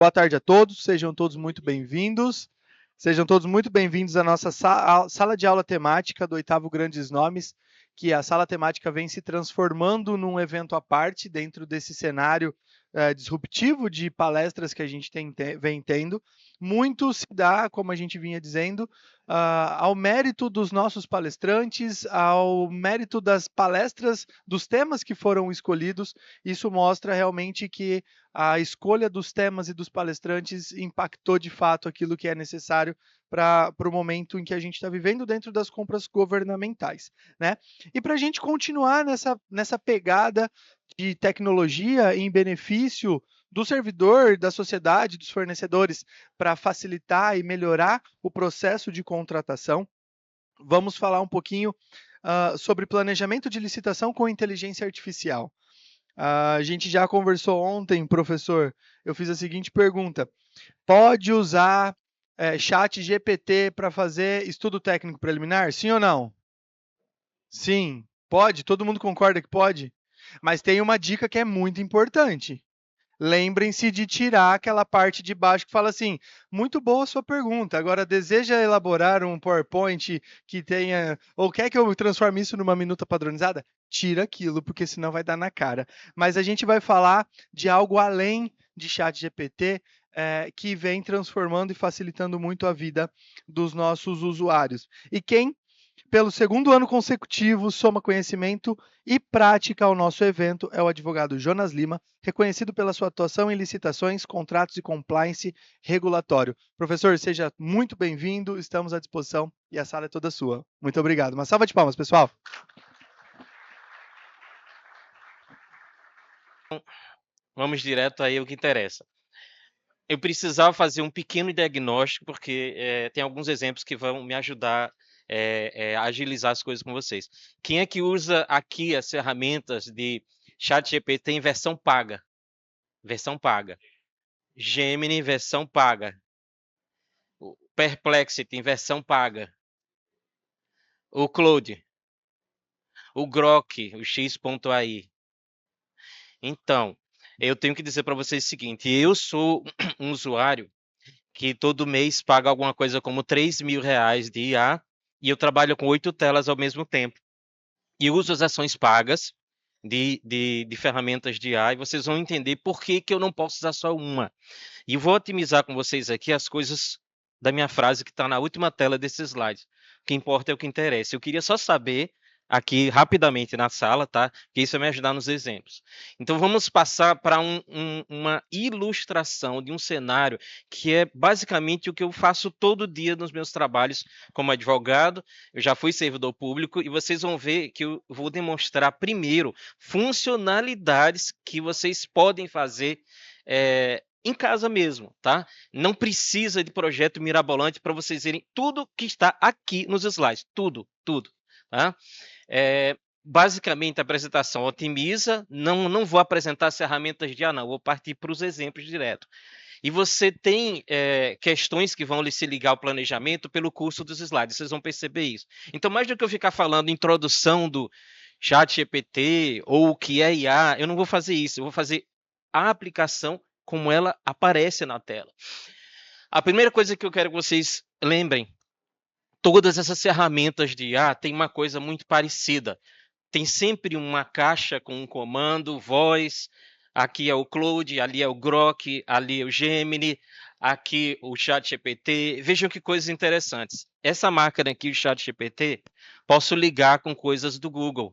Boa tarde a todos, sejam todos muito bem-vindos. Sejam todos muito bem-vindos à nossa sala de aula temática do 8º Grandes Nomes, que a sala temática vem se transformando num evento à parte dentro desse cenário disruptivo de palestras que a gente vem tendo. Muito se dá, como a gente vinha dizendo, ao mérito dos nossos palestrantes, ao mérito das palestras, dos temas que foram escolhidos. Isso mostra realmente que a escolha dos temas e dos palestrantes impactou de fato aquilo que é necessário para o momento em que a gente está vivendo dentro das compras governamentais, né? E para a gente continuar nessa pegada de tecnologia em benefício do servidor, da sociedade, dos fornecedores, para facilitar e melhorar o processo de contratação, vamos falar um pouquinho sobre planejamento de licitação com inteligência artificial. A gente já conversou ontem, professor. Eu fiz a seguinte pergunta: pode usar chat GPT para fazer estudo técnico preliminar? Sim ou não? Sim, pode. Todo mundo concorda que pode? Mas tem uma dica que é muito importante. Lembrem-se de tirar aquela parte de baixo que fala assim: muito boa a sua pergunta. Agora, deseja elaborar um PowerPoint que tenha. Ou quer que eu transforme isso numa minuta padronizada? Tira aquilo, porque senão vai dar na cara. Mas a gente vai falar de algo além de ChatGPT, que vem transformando e facilitando muito a vida dos nossos usuários. E quem pelo segundo ano consecutivo, soma conhecimento e prática ao nosso evento é o advogado Jonas Lima, reconhecido pela sua atuação em licitações, contratos e compliance regulatório. Professor, seja muito bem-vindo, estamos à disposição e a sala é toda sua. Muito obrigado. Uma salva de palmas, pessoal. Vamos direto aí ao que interessa. Eu precisava fazer um pequeno diagnóstico, porque tem alguns exemplos que vão me ajudar a agilizar as coisas com vocês. Quem é que usa aqui as ferramentas de ChatGPT em versão paga? Versão paga. Gemini, versão paga. O Perplexity, em versão paga. O Claude. O Grok, o X.ai. Então, eu tenho que dizer para vocês o seguinte: eu sou um usuário que todo mês paga alguma coisa como R$ 3.000 de IA e eu trabalho com 8 telas ao mesmo tempo. E uso as ações pagas de ferramentas de IA e vocês vão entender por que eu não posso usar só uma. E vou otimizar com vocês aqui as coisas da minha frase que está na última tela desse slide. O que importa é o que interessa. Eu queria só saber aqui rapidamente na sala, tá? Que isso vai me ajudar nos exemplos. Então vamos passar para uma ilustração de um cenário que é basicamente o que eu faço todo dia nos meus trabalhos como advogado. Eu já fui servidor público e vocês vão ver que eu vou demonstrar primeiro funcionalidades que vocês podem fazer em casa mesmo, tá? Não precisa de projeto mirabolante para vocês verem tudo que está aqui nos slides, tudo, tá? Basicamente, a apresentação otimiza, não vou apresentar as ferramentas de não, vou partir para os exemplos direto. E você tem questões que vão se ligar ao planejamento pelo curso dos slides, vocês vão perceber isso. Então, mais do que eu ficar falando introdução do ChatGPT ou o que é IA, eu não vou fazer isso, eu vou fazer a aplicação como ela aparece na tela. A primeira coisa que eu quero que vocês lembrem, todas essas ferramentas de IA têm uma coisa muito parecida. Tem sempre uma caixa com um comando, voz, aqui é o Claude, ali é o Grok, ali é o Gemini, aqui o ChatGPT. Vejam que coisas interessantes. Essa máquina aqui, o ChatGPT, posso ligar com coisas do Google.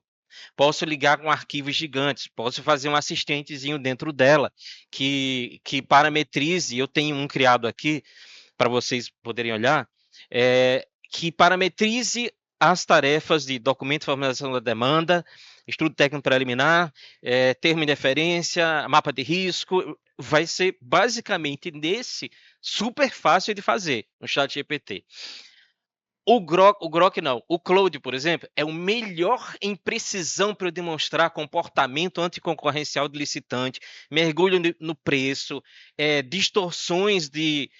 Posso ligar com arquivos gigantes, posso fazer um assistentezinho dentro dela que parametrize. Eu tenho um criado aqui para vocês poderem olhar, que parametrize as tarefas de documento de formalização da demanda, estudo técnico preliminar, termo de referência, mapa de risco. Vai ser basicamente nesse super fácil de fazer no ChatGPT. O Grok não. O Claude, por exemplo, é o melhor em precisão para eu demonstrar comportamento anticoncorrencial de licitante, mergulho no preço, distorções de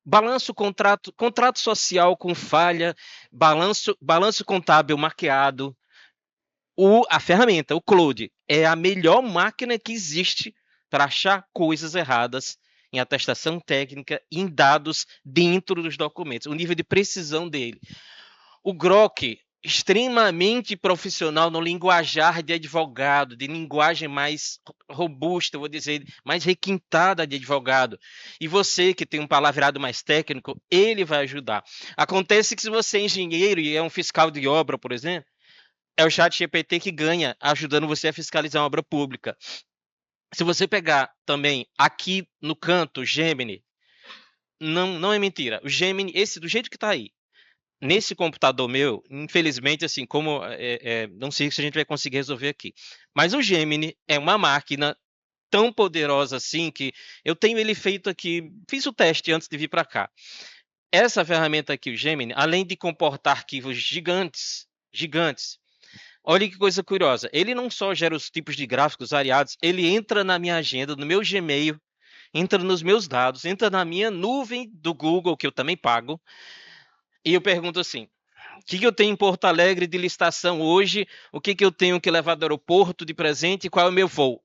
balanço contrato social com falha, balanço contábil maquiado. A ferramenta, o Claude, é a melhor máquina que existe para achar coisas erradas em atestação técnica, em dados dentro dos documentos, o nível de precisão dele. O Grok, extremamente profissional no linguajar de advogado, de linguagem mais robusta, vou dizer, mais requintada de advogado. E você que tem um palavreado mais técnico, ele vai ajudar. Acontece que se você é engenheiro e é um fiscal de obra, por exemplo, é o ChatGPT que ganha, ajudando você a fiscalizar uma obra pública. Se você pegar também aqui no canto, Gemini, não é mentira. O Gemini, esse do jeito que está aí, nesse computador meu, infelizmente, assim, como não sei se a gente vai conseguir resolver aqui. Mas o Gemini é uma máquina tão poderosa assim que eu tenho ele feito aqui, fiz o teste antes de vir para cá. Essa ferramenta aqui, o Gemini, além de comportar arquivos gigantes, olha que coisa curiosa. Ele não só gera os tipos de gráficos variados, ele entra na minha agenda, no meu Gmail, entra nos meus dados, entra na minha nuvem do Google, que eu também pago. E eu pergunto assim: o que eu tenho em Porto Alegre de licitação hoje? O que eu tenho que levar do aeroporto de presente? Qual é o meu voo?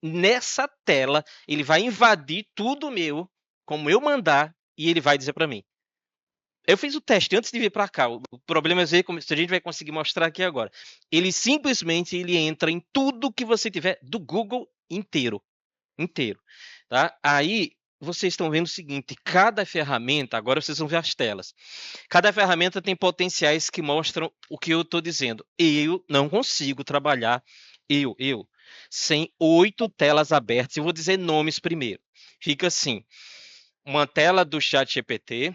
Nessa tela, ele vai invadir tudo meu, como eu mandar, e ele vai dizer para mim. Eu fiz o teste antes de vir para cá. O problema é ver se a gente vai conseguir mostrar aqui agora. Ele simplesmente entra em tudo que você tiver do Google inteiro. Tá? Aí vocês estão vendo o seguinte: cada ferramenta, agora vocês vão ver as telas. Cada ferramenta tem potenciais que mostram o que eu estou dizendo. Eu não consigo trabalhar, sem 8 telas abertas. Eu vou dizer nomes primeiro. Fica assim: uma tela do ChatGPT,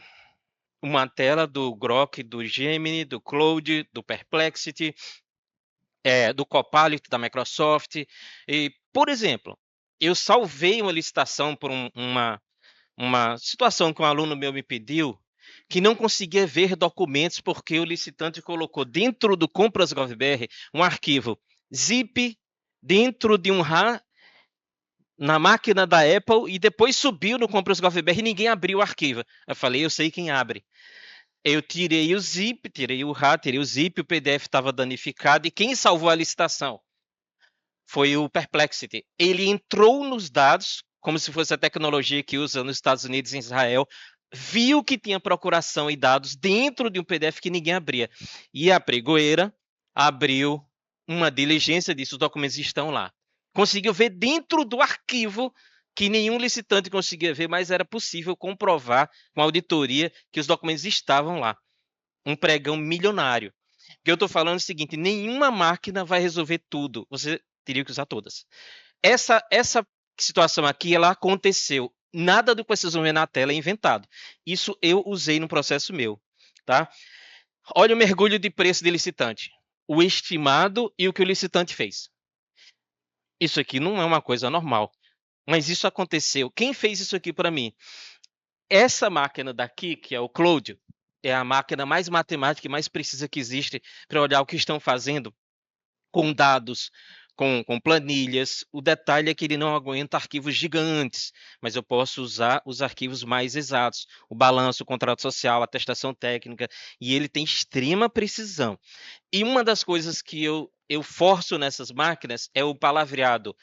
uma tela do Grok, do Gemini, do Claude, do Perplexity, do Copilot da Microsoft. E, por exemplo, eu salvei uma licitação por uma situação que um aluno meu me pediu, que não conseguia ver documentos porque o licitante colocou dentro do Compras GovBR um arquivo zip dentro de um RAR na máquina da Apple e depois subiu no Compras GovBR e ninguém abriu o arquivo. Eu falei: eu sei quem abre. Eu tirei o zip, tirei o RAR, tirei o zip, o PDF estava danificado e quem salvou a licitação foi o Perplexity. Ele entrou nos dados, como se fosse a tecnologia que usa nos Estados Unidos e em Israel, viu que tinha procuração e dados dentro de um PDF que ninguém abria. E a pregoeira abriu uma diligência disso, os documentos estão lá. Conseguiu ver dentro do arquivo que nenhum licitante conseguia ver, mas era possível comprovar com a auditoria que os documentos estavam lá. Um pregão milionário. O que eu estou falando é o seguinte: nenhuma máquina vai resolver tudo. Você teria que usar todas. Essa situação aqui, ela aconteceu. Nada do que vocês vão ver na tela é inventado. Isso eu usei no processo meu. Tá? Olha o mergulho de preço de licitante. O estimado e o que o licitante fez. Isso aqui não é uma coisa normal. Mas isso aconteceu. Quem fez isso aqui para mim? Essa máquina daqui, que é o Claude, é a máquina mais matemática e mais precisa que existe para olhar o que estão fazendo com dados, com planilhas. O detalhe é que ele não aguenta arquivos gigantes, mas eu posso usar os arquivos mais exatos. O balanço, o contrato social, a atestação técnica, e ele tem extrema precisão. E uma das coisas que eu forço nessas máquinas é o palavreado.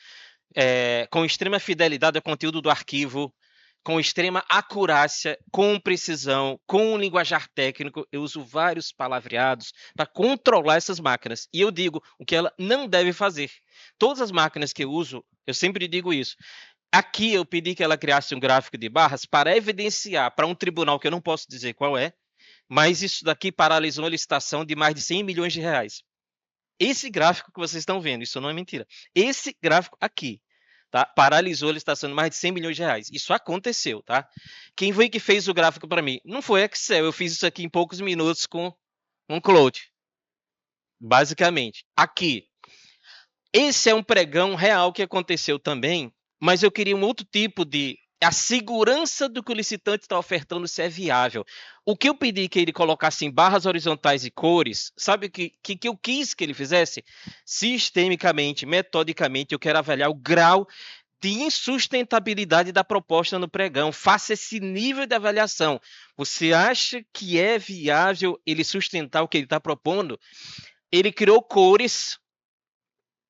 Com extrema fidelidade ao conteúdo do arquivo, com extrema acurácia, com precisão, com um linguajar técnico. Eu uso vários palavreados para controlar essas máquinas. E eu digo o que ela não deve fazer. Todas as máquinas que eu uso, eu sempre digo isso. Aqui eu pedi que ela criasse um gráfico de barras para evidenciar para um tribunal, que eu não posso dizer qual é, mas isso daqui paralisou a licitação de mais de 100 milhões de reais. Esse gráfico que vocês estão vendo, isso não é mentira. Esse gráfico aqui, tá? Paralisou a licitação de mais de 100 milhões de reais. Isso aconteceu, tá? Quem foi que fez o gráfico para mim? Não foi Excel, eu fiz isso aqui em poucos minutos com um Claude. Basicamente. Aqui. Esse é um pregão real que aconteceu também, mas eu queria um outro tipo de... A segurança do que o licitante está ofertando se é viável. O que eu pedi que ele colocasse em barras horizontais e cores, sabe o que eu quis que ele fizesse? Sistemicamente, metodicamente, eu quero avaliar o grau de insustentabilidade da proposta no pregão. Faça esse nível de avaliação. Você acha que é viável ele sustentar o que ele está propondo? Ele criou cores.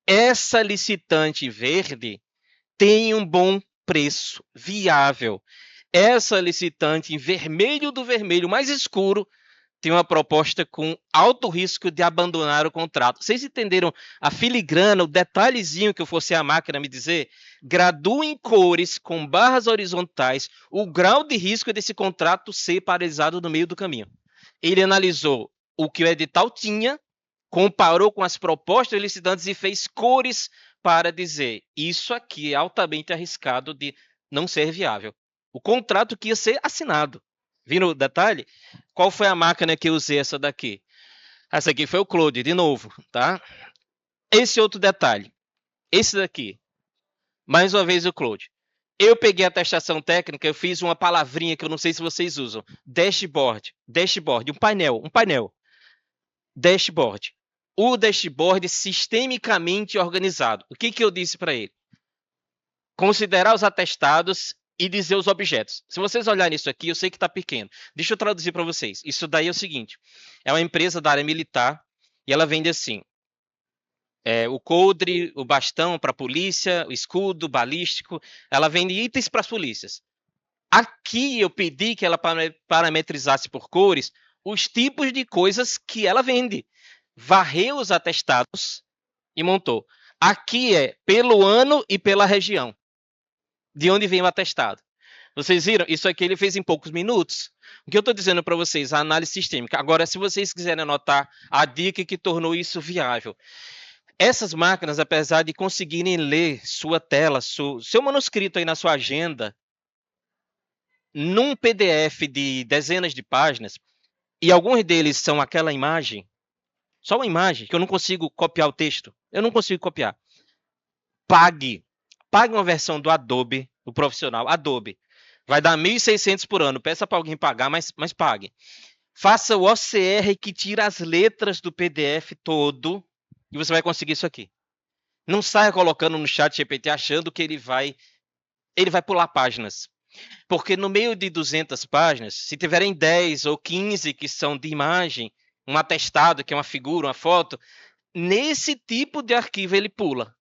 Essa licitante verde tem um bom preço viável. Essa licitante em vermelho do vermelho mais escuro tem uma proposta com alto risco de abandonar o contrato. Vocês entenderam a filigrana, o detalhezinho que eu fosse a máquina me dizer? Gradua em cores, com barras horizontais, o grau de risco desse contrato ser paralisado no meio do caminho. Ele analisou o que o edital tinha, comparou com as propostas licitantes e fez cores para dizer: isso aqui é altamente arriscado de não ser viável. O contrato que ia ser assinado. Viram o detalhe? Qual foi a máquina que eu usei essa daqui? Essa aqui foi o Claude, de novo, tá? Esse outro detalhe. Esse daqui. Mais uma vez o Claude. Eu peguei a atestação técnica, eu fiz uma palavrinha que eu não sei se vocês usam. Dashboard. Dashboard. Um painel. Dashboard. O dashboard sistemicamente organizado. O que eu disse para ele? Considerar os atestados e dizer os objetos. Se vocês olharem isso aqui, eu sei que está pequeno. Deixa eu traduzir para vocês. Isso daí é o seguinte. É uma empresa da área militar e ela vende assim. O coldre, o bastão para a polícia, o escudo, balístico. Ela vende itens para as polícias. Aqui eu pedi que ela parametrizasse por cores os tipos de coisas que ela vende. Varreu os atestados e montou. Aqui é pelo ano e pela região. De onde vem o atestado. Vocês viram? Isso aqui ele fez em poucos minutos. O que eu estou dizendo para vocês? A análise sistêmica. Agora, se vocês quiserem anotar a dica que tornou isso viável. Essas máquinas, apesar de conseguirem ler sua tela, seu manuscrito aí na sua agenda, num PDF de dezenas de páginas, e alguns deles são aquela imagem, só uma imagem, que eu não consigo copiar o texto. Eu não consigo copiar. Pague uma versão do Adobe, do profissional, Adobe. Vai dar 1.600 por ano. Peça para alguém pagar, mas pague. Faça o OCR que tira as letras do PDF todo e você vai conseguir isso aqui. Não saia colocando no chat GPT achando que ele vai pular páginas. Porque no meio de 200 páginas, se tiverem 10 ou 15 que são de imagem, um atestado, que é uma figura, uma foto, nesse tipo de arquivo ele pula.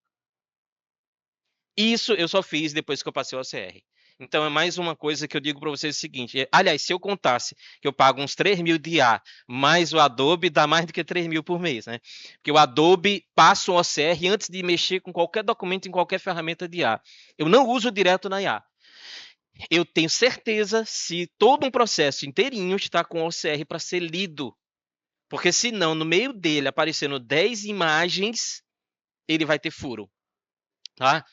Isso eu só fiz depois que eu passei o OCR. Então é mais uma coisa que eu digo para vocês o seguinte. Aliás, se eu contasse que eu pago uns 3 mil de IA, mais o Adobe dá mais do que 3 mil por mês, né? Porque o Adobe passa o OCR antes de mexer com qualquer documento em qualquer ferramenta de IA. Eu não uso direto na IA. Eu tenho certeza se todo um processo inteirinho está com o OCR para ser lido. Porque senão, no meio dele, aparecendo 10 imagens, ele vai ter furo. Tá?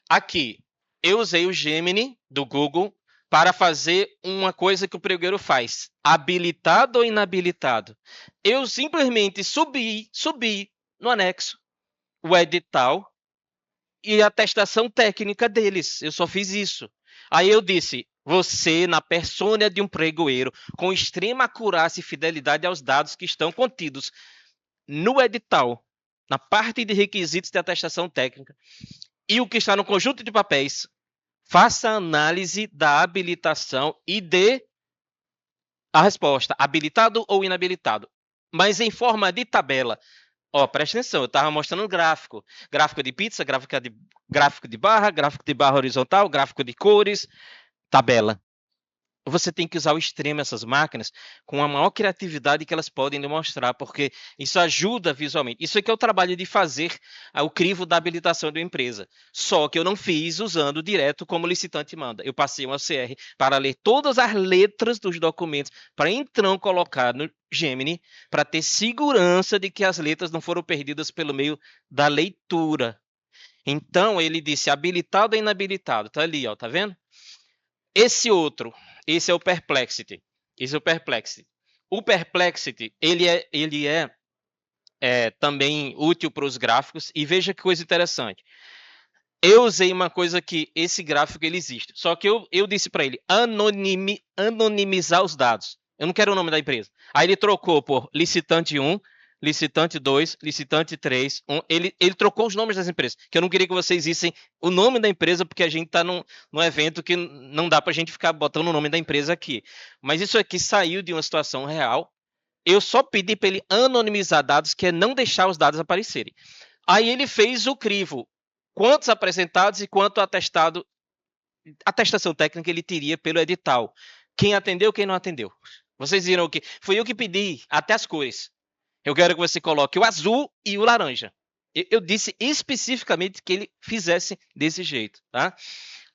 Aqui, eu usei o Gemini do Google para fazer uma coisa que o pregueiro faz. Habilitado ou inabilitado? Eu simplesmente subi no anexo o edital e a atestação técnica deles. Eu só fiz isso. Aí eu disse, você, na persona de um pregoeiro, com extrema acurácia e fidelidade aos dados que estão contidos no edital, na parte de requisitos de atestação técnica, e o que está no conjunto de papéis, faça a análise da habilitação e dê a resposta, habilitado ou inabilitado, mas em forma de tabela. Presta atenção, eu estava mostrando um gráfico. Gráfico de pizza, gráfico de barra horizontal, gráfico de cores, tabela. Você tem que usar ao extremo essas máquinas com a maior criatividade que elas podem demonstrar, porque isso ajuda visualmente. Isso aqui é o trabalho de fazer o crivo da habilitação da empresa. Só que eu não fiz usando direto como o licitante manda. Eu passei um OCR para ler todas as letras dos documentos, para então colocar no Gemini, para ter segurança de que as letras não foram perdidas pelo meio da leitura. Então, ele disse habilitado ou inabilitado. Está ali, ó, tá vendo? Esse é o Perplexity. Esse é o Perplexity. O Perplexity, ele é também útil para os gráficos. E veja que coisa interessante. Eu usei uma coisa que esse gráfico ele existe. Só que eu disse para ele anonimizar os dados. Eu não quero o nome da empresa. Aí ele trocou por licitante 1, licitante 2, licitante 3. Ele trocou os nomes das empresas. Que eu não queria que vocês vissem o nome da empresa, porque a gente está num evento que não dá para a gente ficar botando o nome da empresa aqui. Mas isso aqui saiu de uma situação real. Eu só pedi para ele anonimizar dados, que é não deixar os dados aparecerem. Aí ele fez o crivo. Quantos apresentados e quanto atestado atestação técnica ele teria pelo edital. Quem atendeu, quem não atendeu. Vocês viram o que? Foi eu que pedi até as cores. Eu quero que você coloque o azul e o laranja. Eu disse especificamente que ele fizesse desse jeito, tá?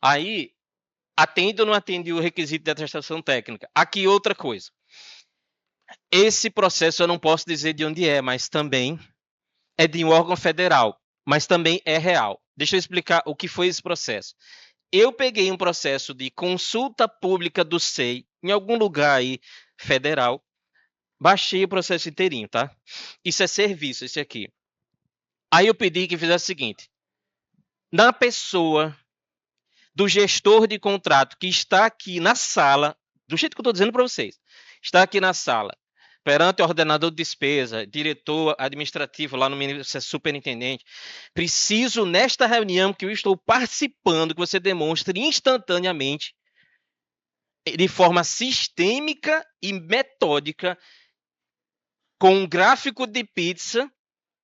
Aí, atende ou não atende o requisito de atestação técnica? Aqui outra coisa. Esse processo eu não posso dizer de onde é, mas também é de um órgão federal, mas também é real. Deixa eu explicar o que foi esse processo. Eu peguei um processo de consulta pública do SEI, em algum lugar aí federal, baixei o processo inteirinho, tá? Isso é serviço, esse aqui. Aí eu pedi que fizesse o seguinte, na pessoa do gestor de contrato que está aqui na sala, do jeito que eu estou dizendo para vocês, está aqui na sala, perante o ordenador de despesa, diretor administrativo lá no Ministério Superintendente, preciso nesta reunião que eu estou participando, que você demonstre instantaneamente, de forma sistêmica e metódica, com um gráfico de pizza,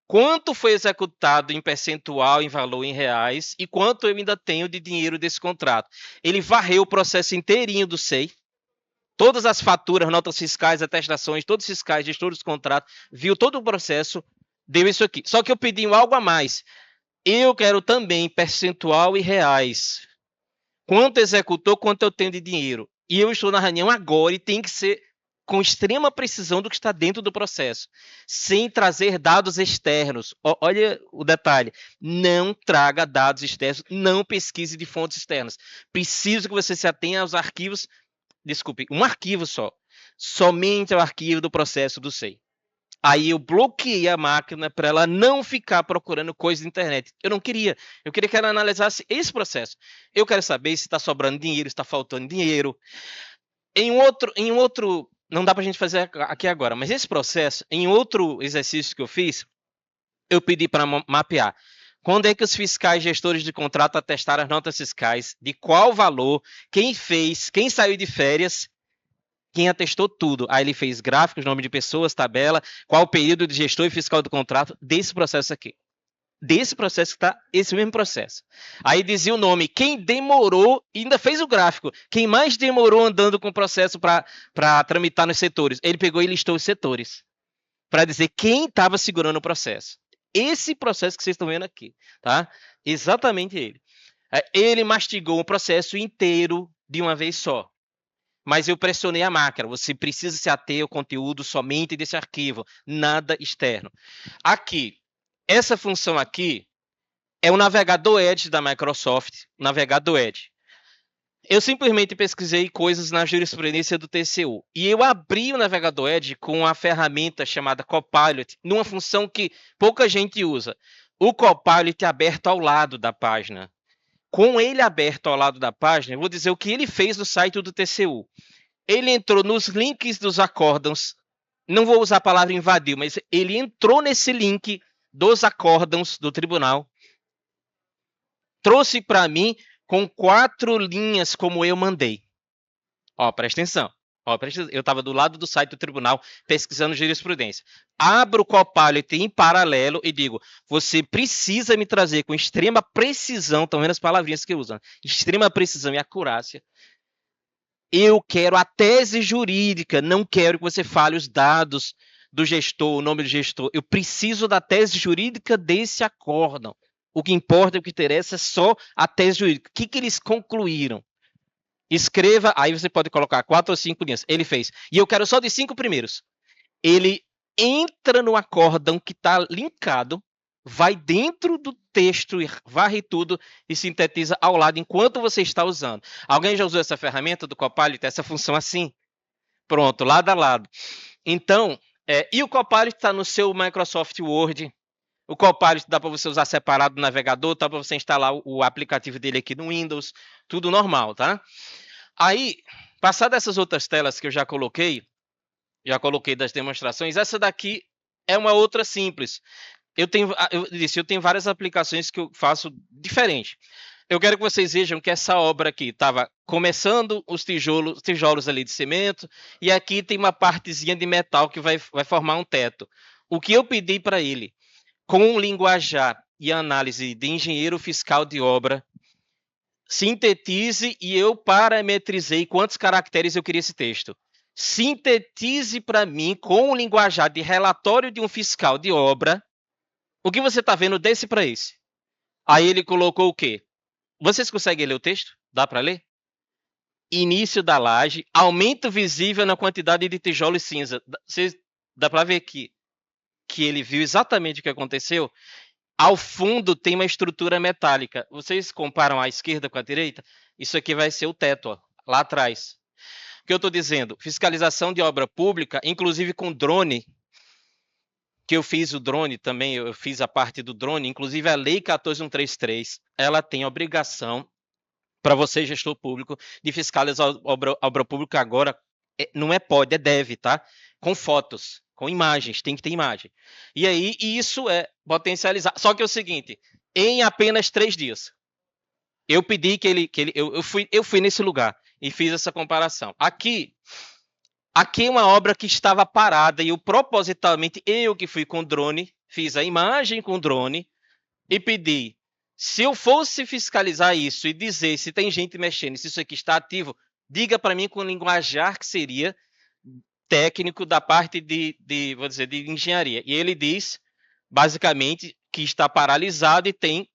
quanto foi executado em percentual, em valor, em reais, e quanto eu ainda tenho de dinheiro desse contrato. Ele varreu o processo inteirinho do SEI, todas as faturas, notas fiscais, atestações, todos os fiscais, gestores de contrato, viu todo o processo, deu isso aqui. Só que eu pedi algo a mais. Eu quero também percentual e reais. Quanto executou, quanto eu tenho de dinheiro. E eu estou na reunião agora e tem que ser com extrema precisão do que está dentro do processo, sem trazer dados externos. Olha o detalhe, não traga dados externos, não pesquise de fontes externas. Preciso que você se atenha aos arquivos, desculpe, um arquivo só, somente ao arquivo do processo do SEI. Aí eu bloqueei a máquina para ela não ficar procurando coisa na internet. Eu não queria. Eu queria que ela analisasse esse processo. Eu quero saber se está sobrando dinheiro, se está faltando dinheiro. Em outro, não dá para a gente fazer aqui agora, mas esse processo, em outro exercício que eu fiz, eu pedi para mapear. Quando é que os fiscais gestores de contrato atestaram as notas fiscais, de qual valor, quem fez, quem saiu de férias, quem atestou tudo. Aí ele fez gráficos, nome de pessoas, tabela, qual o período de gestor e fiscal do contrato desse processo aqui. Desse processo que está esse mesmo processo. Aí dizia o nome, quem demorou, e ainda fez o gráfico, quem mais demorou andando com o processo para tramitar nos setores. Ele pegou e listou os setores, para dizer quem estava segurando o processo. Esse processo que vocês estão vendo aqui, tá? Exatamente ele. Ele mastigou o processo inteiro de uma vez só. Mas eu pressionei a máquina. Você precisa se ater ao conteúdo somente desse arquivo, nada externo. Aqui, essa função aqui é o navegador Edge da Microsoft, navegador Edge. Eu simplesmente pesquisei coisas na jurisprudência do TCU e eu abri o navegador Edge com a ferramenta chamada Copilot, numa função que pouca gente usa. O Copilot é aberto ao lado da página. Com ele aberto ao lado da página, eu vou dizer o que ele fez no site do TCU. Ele entrou nos links dos acórdãos, não vou usar a palavra invadiu, mas ele entrou nesse link dos acórdãos do tribunal, trouxe para mim com 4 linhas como eu mandei. Ó, presta atenção. Eu estava do lado do site do tribunal pesquisando jurisprudência. Abro o Copilot em paralelo e digo, você precisa me trazer com extrema precisão, estão vendo as palavrinhas que eu uso, extrema precisão e acurácia. Eu quero a tese jurídica, não quero que você fale os dados do gestor, o nome do gestor. Eu preciso da tese jurídica desse acórdão. O que importa, o que interessa é só a tese jurídica. O que eles concluíram? Escreva, aí você pode colocar 4 ou 5 linhas. Ele fez. E eu quero só de 5 primeiros. Ele entra no acórdão que está linkado, vai dentro do texto, varre tudo e sintetiza ao lado enquanto você está usando. Alguém já usou essa ferramenta do Copilot? Essa função assim? Pronto, lado a lado. Então, e o Copilot está no seu Microsoft Word. O Copilot dá para você usar separado no navegador, dá para você instalar o aplicativo dele aqui no Windows, tudo normal, tá? Aí, passado essas outras telas que eu já coloquei das demonstrações, essa daqui é uma outra simples. Eu tenho várias aplicações que eu faço diferente. Eu quero que vocês vejam que essa obra aqui estava começando os tijolos ali de cimento, e aqui tem uma partezinha de metal que vai formar um teto. O que eu pedi para ele? Com um linguajar e análise de engenheiro fiscal de obra, Sintetize e eu parametrizei quantos caracteres eu queria esse texto. Sintetize para mim com o linguajar de relatório de um fiscal de obra o que você está vendo desse para esse. Aí ele colocou o quê? Vocês conseguem ler o texto? Dá para ler? Início da laje, aumento visível na quantidade de tijolo e cinza. Dá para ver que ele viu exatamente o que aconteceu? Ao fundo tem uma estrutura metálica. Vocês comparam a esquerda com a direita? Isso aqui vai ser o teto, ó, lá atrás. O que eu estou dizendo? Fiscalização de obra pública, inclusive com drone, que eu fiz o drone também, eu fiz a parte do drone, inclusive a Lei 14133, ela tem obrigação para você, gestor público, de fiscalizar a obra pública agora, não é pode, é deve, tá? Com fotos, com imagens, tem que ter imagem. E aí, isso é potencializar. Só que é o seguinte, em apenas 3 dias, eu pedi eu fui nesse lugar e fiz essa comparação. Aqui é uma obra que estava parada e eu propositalmente, eu que fui com drone, fiz a imagem com drone e pedi, se eu fosse fiscalizar isso e dizer se tem gente mexendo, se isso aqui está ativo, diga para mim com o linguajar que seria técnico da parte vou dizer, de engenharia. E ele diz, basicamente, que está paralisado e tem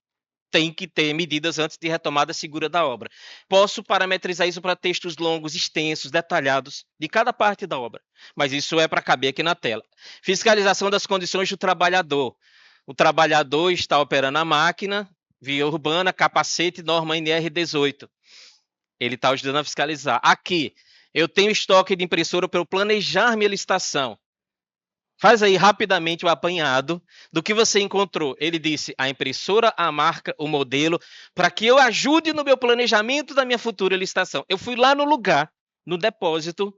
que ter medidas antes de retomada segura da obra. Posso parametrizar isso para textos longos, extensos, detalhados, de cada parte da obra. Mas isso é para caber aqui na tela. Fiscalização das condições do trabalhador. O trabalhador está operando a máquina, via urbana, capacete, norma NR18. Ele está ajudando a fiscalizar. Aqui, eu tenho estoque de impressora para eu planejar minha licitação. Faz aí rapidamente o apanhado do que você encontrou. Ele disse a impressora, a marca, o modelo, para que eu ajude no meu planejamento da minha futura licitação. Eu fui lá no lugar, no depósito,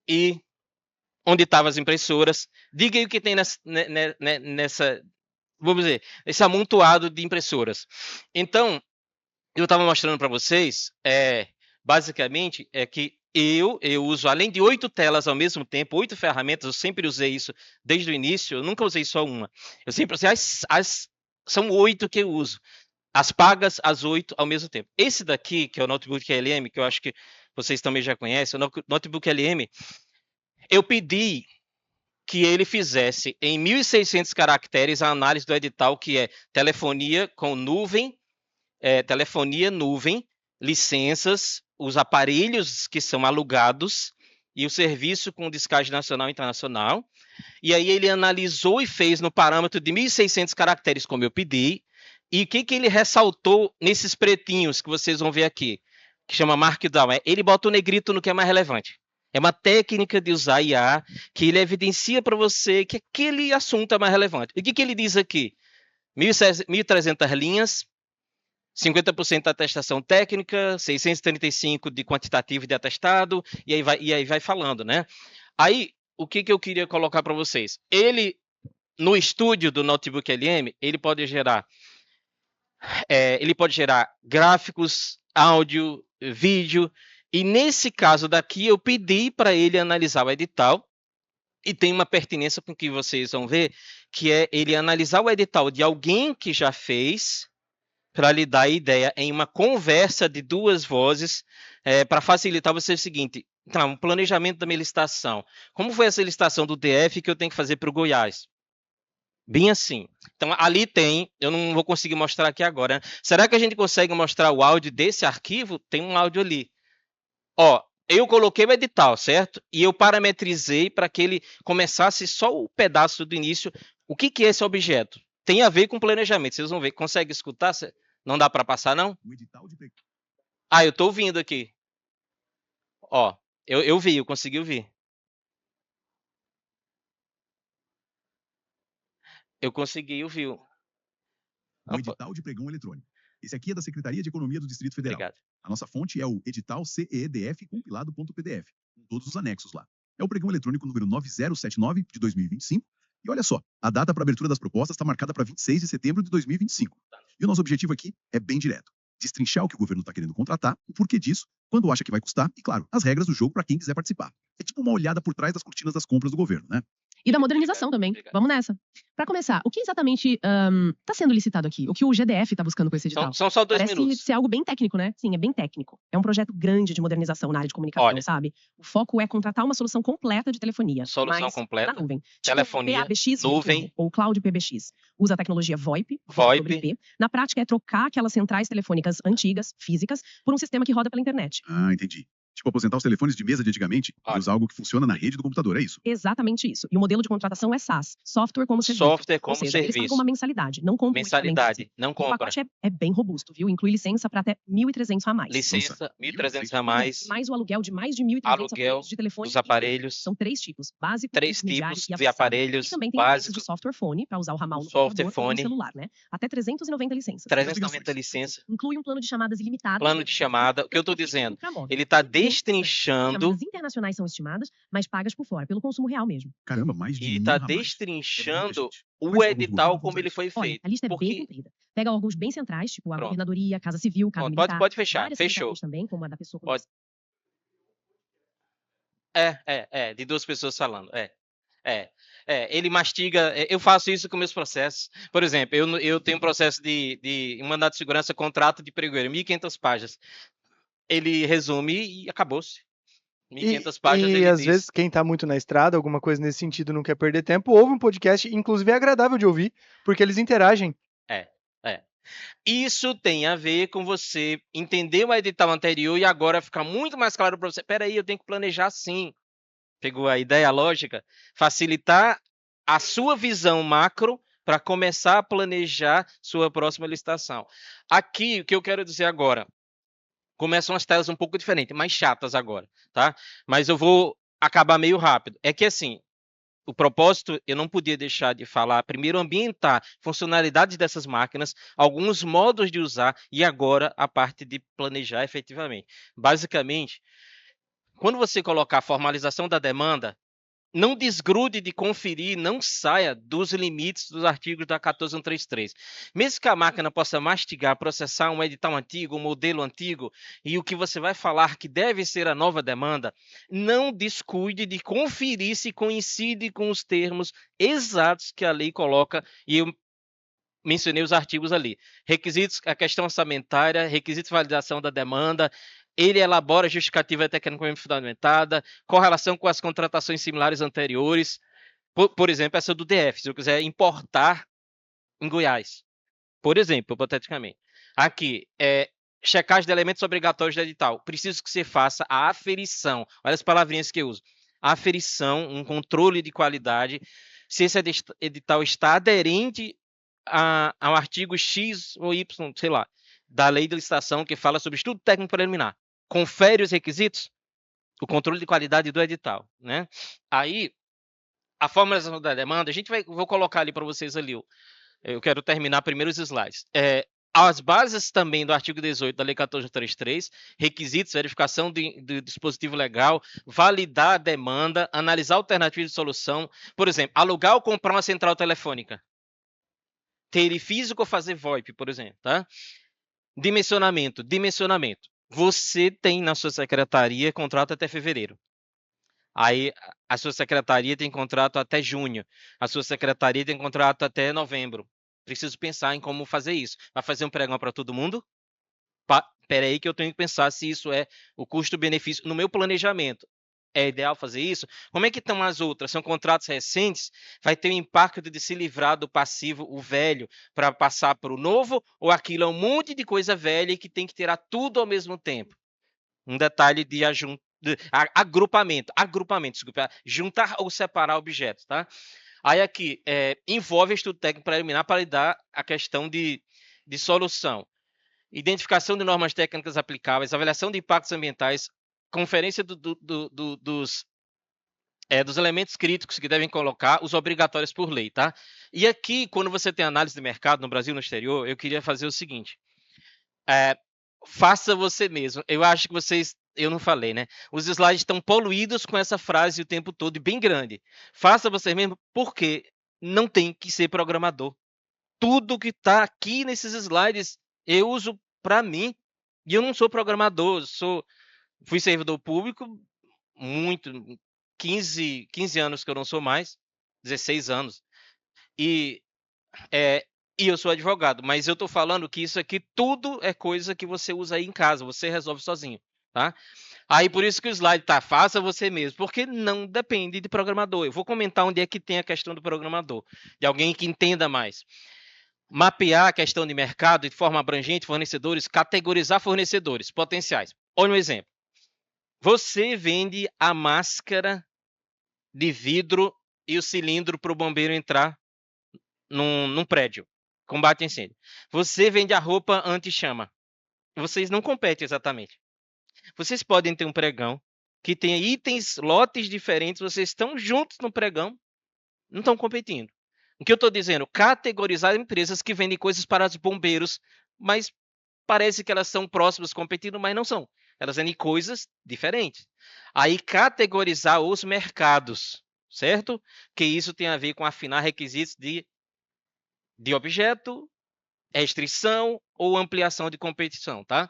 e onde estavam as impressoras. Diga aí o que tem nessa vamos dizer, esse amontoado de impressoras. Então, eu estava mostrando para vocês, basicamente, que eu uso, além de 8 telas ao mesmo tempo, 8 ferramentas, eu sempre usei isso desde o início, eu nunca usei só uma. Eu sempre usei são 8 que eu uso. As pagas, as 8 ao mesmo tempo. Esse daqui, que é o Notebook LM, que eu acho que vocês também já conhecem, o Notebook LM, eu pedi que ele fizesse em 1.600 caracteres a análise do edital, que é telefonia com nuvem, telefonia, nuvem, licenças, os aparelhos que são alugados e o serviço com descarte nacional e internacional. E aí ele analisou e fez no parâmetro de 1.600 caracteres, como eu pedi. E o que ele ressaltou nesses pretinhos que vocês vão ver aqui, que chama Markdown? Ele bota o negrito no que é mais relevante. É uma técnica de usar IA que ele evidencia para você que aquele assunto é mais relevante. E o que ele diz aqui? 1.300 linhas, 50% de atestação técnica, 635 de quantitativo de atestado, e aí vai falando, né? Aí, o que eu queria colocar para vocês? Ele, no estúdio do Notebook LM, ele pode gerar gráficos, áudio, vídeo, e nesse caso daqui eu pedi para ele analisar o edital, e tem uma pertinência com que vocês vão ver, que é ele analisar o edital de alguém que já fez, para lhe dar a ideia em uma conversa de 2 vozes, para facilitar você o seguinte, então, o planejamento da minha licitação. Como foi essa licitação do DF que eu tenho que fazer para o Goiás? Bem assim. Então, ali tem, eu não vou conseguir mostrar aqui agora. Né? Será que a gente consegue mostrar o áudio desse arquivo? Tem um áudio ali. Ó, eu coloquei o edital, certo? E eu parametrizei para que ele começasse só o pedaço do início. O que é esse objeto? Tem a ver com planejamento. Vocês vão ver. Consegue escutar? Não dá para passar, não? Eu estou ouvindo aqui. Ó, eu vi, eu consegui ouvir. Eu consegui ouvir. Um edital de pregão eletrônico. Esse aqui é da Secretaria de Economia do Distrito Federal. Obrigado. A nossa fonte é o edital CEDF compilado.pdf, com todos os anexos lá. É o pregão eletrônico número 9079 de 2025. E olha só, a data para abertura das propostas está marcada para 26 de setembro de 2025. E o nosso objetivo aqui é bem direto. Destrinchar o que o governo está querendo contratar, o porquê disso, quando acha que vai custar e, claro, as regras do jogo para quem quiser participar. É tipo uma olhada por trás das cortinas das compras do governo, né? E da modernização também. Obrigado. Vamos nessa. Para começar, o que exatamente está sendo licitado aqui? O que o GDF está buscando com esse edital? São só 2 Parece minutos. ser algo bem técnico, né? Sim, é bem técnico. É um projeto grande de modernização na área de comunicação, Olha. sabe? O foco é contratar uma solução completa de telefonia. Solução mas completa. na nuvem. Telefonia, PABX nuvem. virtual, ou Cloud PBX. Usa a tecnologia VoIP, voz sobre VoIP. IP. Na prática, é trocar aquelas centrais telefônicas antigas, físicas, por um sistema que roda pela internet. Ah, entendi. Tipo, aposentar os telefones de mesa de antigamente e Olha. usar algo que funciona na rede do computador, é isso? Exatamente isso. E o modelo de contratação é SaaS, Software como Serviço. Software Ou como seja, eles pagam serviço. uma mensalidade, não compram o equipamento em si. Mensalidade, não O compra. pacote é bem robusto, viu? Inclui licença para até R$ 1.300 a mais. Licença, Nossa, R$ 1.300 1.300 a mais. Mais o aluguel de mais de 1.300 Aluguel aparelhos de telefone. dos aparelhos. São 3 tipos: básico, 3 intermediário tipos e de avançado. aparelhos E também tem licenças básicos. de software phone para usar o ramal no Software computador ou no phone. celular, né? Até 390 licenças. 390 licenças. Inclui um plano de chamadas ilimitado. Plano de chamada. O que eu estou dizendo? Ele está está destrinchando. Chamadas internacionais são estimadas, mas pagas por fora, pelo consumo real mesmo. Caramba, mais de E 1.000 está ramais. destrinchando Mas o algum edital motivo como pra ele isso? foi Olha, feito. a lista é bem Porque comprida. Pega órgãos bem centrais, tipo a Pronto. governadoria, Casa Civil, Casa Pronto, Militar. pode fechar. Várias Fechou. secretarias também, como a da pessoa. Pode. De 2 pessoas falando. Ele mastiga. Eu faço isso com meus processos. Por exemplo, eu tenho um processo de um mandado de segurança, contrato de pregoeiro, 1.500 páginas. Ele resume e acabou-se. 1.500 páginas E ele às diz. vezes, quem está muito na estrada, alguma coisa nesse sentido, não quer perder tempo, ouve um podcast, inclusive é agradável de ouvir, porque eles interagem. Isso tem a ver com você entender o edital anterior e agora ficar muito mais claro para você. Espera aí, eu tenho que planejar sim. Pegou a ideia, a lógica? Facilitar a sua visão macro para começar a planejar sua próxima licitação. Aqui, o que eu quero dizer agora, começam as telas um pouco diferentes, mais chatas agora, tá? Mas eu vou acabar meio rápido. É que assim, o propósito, eu não podia deixar de falar, primeiro ambientar funcionalidades dessas máquinas, alguns modos de usar e agora a parte de planejar efetivamente. Basicamente, quando você colocar a formalização da demanda, não desgrude de conferir, não saia dos limites dos artigos da 14133. Mesmo que a máquina possa mastigar, processar um edital antigo, um modelo antigo, e o que você vai falar que deve ser a nova demanda, não descuide de conferir se coincide com os termos exatos que a lei coloca, e eu mencionei os artigos ali. Requisitos, a questão orçamentária, requisitos de validação da demanda, ele elabora justificativa tecnicamente fundamentada, correlação com as contratações similares anteriores, por exemplo, essa do DF, se eu quiser importar em Goiás, por exemplo, hipoteticamente. Aqui, checagem de elementos obrigatórios do edital. Preciso que você faça a aferição. Olha as palavrinhas que eu uso. Aferição, um controle de qualidade, se esse edital está aderente ao artigo X ou Y, sei lá, da lei de licitação que fala sobre estudo técnico preliminar. Confere os requisitos, o controle de qualidade do edital, né? Aí, a formalização da demanda, vou colocar ali para vocês ali, eu quero terminar primeiro os slides. As bases também do artigo 18 da Lei 14.33, requisitos, verificação do dispositivo legal, validar a demanda, analisar alternativas de solução, por exemplo, alugar ou comprar uma central telefônica, ter físico ou fazer VoIP, por exemplo, tá? Dimensionamento. Você tem na sua secretaria contrato até fevereiro. Aí a sua secretaria tem contrato até junho. A sua secretaria tem contrato até novembro. Preciso pensar em como fazer isso. Vai fazer um pregão para todo mundo? Espera aí que eu tenho que pensar se isso é o custo-benefício no meu planejamento. É ideal fazer isso? Como é que estão as outras? São contratos recentes? Vai ter um impacto de se livrar do passivo, o velho, para passar para o novo? Ou aquilo é um monte de coisa velha e que tem que tirar tudo ao mesmo tempo? Um detalhe de agrupamento, desculpa, juntar ou separar objetos, tá? Aí aqui, envolve estudo técnico preliminar para lidar a questão de solução. Identificação de normas técnicas aplicáveis, avaliação de impactos ambientais, conferência dos elementos críticos que devem colocar, os obrigatórios por lei, tá? E aqui, quando você tem análise de mercado no Brasil e no exterior, eu queria fazer o seguinte. Faça você mesmo. Eu acho que eu não falei, né? Os slides estão poluídos com essa frase o tempo todo e bem grande. Faça você mesmo, porque não tem que ser programador. Tudo que está aqui nesses slides eu uso para mim. E eu não sou programador, fui servidor público, 15 anos que eu não sou mais. 16 anos. E eu sou advogado, mas eu estou falando que isso aqui tudo é coisa que você usa aí em casa, você resolve sozinho, tá? Aí por isso que o slide tá, faça você mesmo, porque não depende de programador. Eu vou comentar onde é que tem a questão do programador, de alguém que entenda mais. Mapear a questão de mercado de forma abrangente, fornecedores, categorizar fornecedores potenciais. Olha um exemplo. Você vende a máscara de vidro e o cilindro para o bombeiro entrar num prédio. Combate a incêndio. Você vende a roupa anti-chama. Vocês não competem exatamente. Vocês podem ter um pregão que tenha itens, lotes diferentes, vocês estão juntos no pregão, não estão competindo. O que eu estou dizendo? Categorizar empresas que vendem coisas para os bombeiros, mas parece que elas são próximas competindo, mas não são. Elas vendem coisas diferentes. Aí categorizar os mercados, certo? Que isso tem a ver com afinar requisitos de objeto, restrição ou ampliação de competição, tá?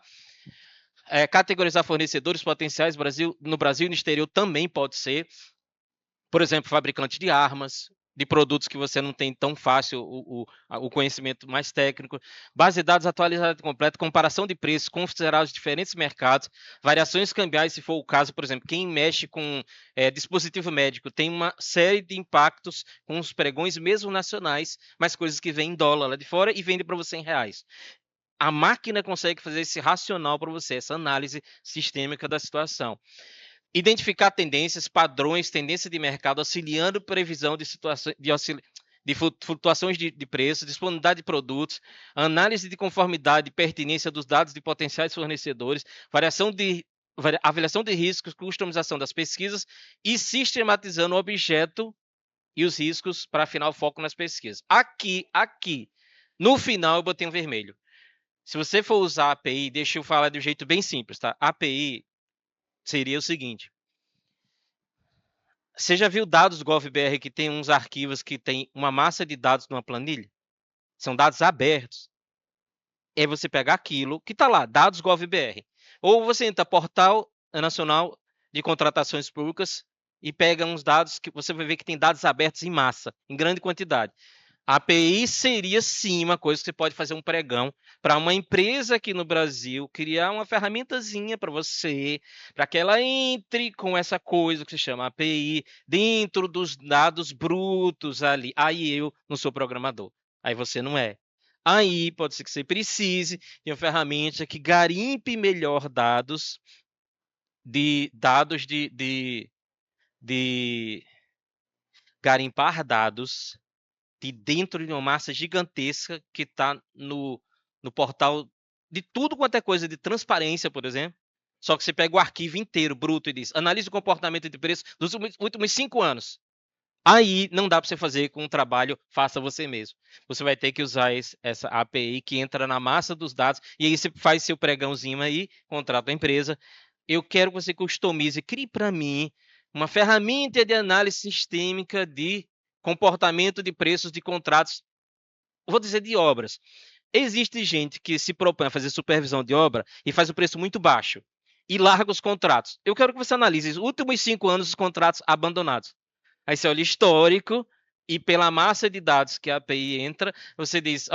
Categorizar fornecedores potenciais no Brasil e no exterior também pode ser. Por exemplo, fabricante de armas, de produtos que você não tem tão fácil o conhecimento mais técnico, base de dados atualizada e completa, comparação de preços, considerar os diferentes mercados, variações cambiais, se for o caso, por exemplo, quem mexe com dispositivo médico tem uma série de impactos com os pregões mesmo nacionais, mas coisas que vêm em dólar lá de fora e vendem para você em reais. A máquina consegue fazer esse racional para você, essa análise sistêmica da situação. Identificar tendências, padrões, tendência de mercado, auxiliando previsão de situações de flutuações de preço, disponibilidade de produtos, análise de conformidade e pertinência dos dados de potenciais fornecedores, avaliação de riscos, customização das pesquisas e sistematizando o objeto e os riscos para afinar o foco nas pesquisas. Aqui, no final eu botei um vermelho. Se você for usar a API, deixa eu falar de um jeito bem simples, tá? A API seria o seguinte. Você já viu dados GovBR que tem uns arquivos que tem uma massa de dados numa planilha? São dados abertos. É você pegar aquilo que está lá, dados GovBR. Ou você entra Portal Nacional de Contratações Públicas e pega uns dados que você vai ver que tem dados abertos em massa, em grande quantidade. A API seria sim uma coisa que você pode fazer um pregão para uma empresa aqui no Brasil criar uma ferramentazinha para você, para que ela entre com essa coisa que se chama API dentro dos dados brutos ali. Aí eu não sou programador, aí você não é. Aí pode ser que você precise de uma ferramenta que garimpe melhor dados de garimpar dados de dentro de uma massa gigantesca que está no portal de tudo quanto é coisa de transparência, por exemplo. Só que você pega o arquivo inteiro, bruto, e diz, analise o comportamento de preço dos últimos 5 anos. Aí não dá para você fazer com um trabalho, faça você mesmo. Você vai ter que usar essa API que entra na massa dos dados, e aí você faz seu pregãozinho aí, contrata a empresa. Eu quero que você customize, crie para mim uma ferramenta de análise sistêmica de comportamento de preços de contratos, vou dizer de obras. Existe gente que se propõe a fazer supervisão de obra e faz o preço muito baixo e larga os contratos. Eu quero que você analise os últimos 5 anos dos contratos abandonados. Aí você olha histórico e pela massa de dados que a API entra, você diz,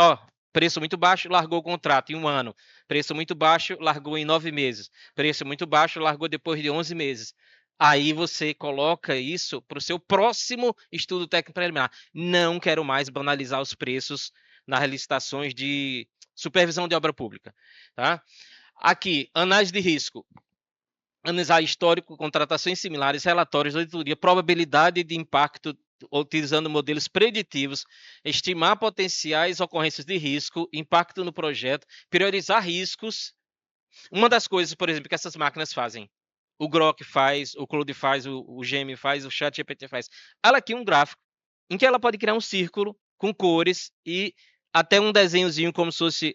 preço muito baixo, largou o contrato em 1 ano. Preço muito baixo, largou em 9 meses. Preço muito baixo, largou depois de 11 meses. Aí você coloca isso para o seu próximo estudo técnico preliminar. Não quero mais banalizar os preços nas licitações de supervisão de obra pública. Tá? Aqui, análise de risco. Analisar histórico, contratações similares, relatórios de auditoria, probabilidade de impacto utilizando modelos preditivos, estimar potenciais ocorrências de risco, impacto no projeto, priorizar riscos. Uma das coisas, por exemplo, que essas máquinas fazem, o Grok faz, o Claude faz, o Gemini faz, o ChatGPT faz. Ela aqui um gráfico em que ela pode criar um círculo com cores e até um desenhozinho como se fosse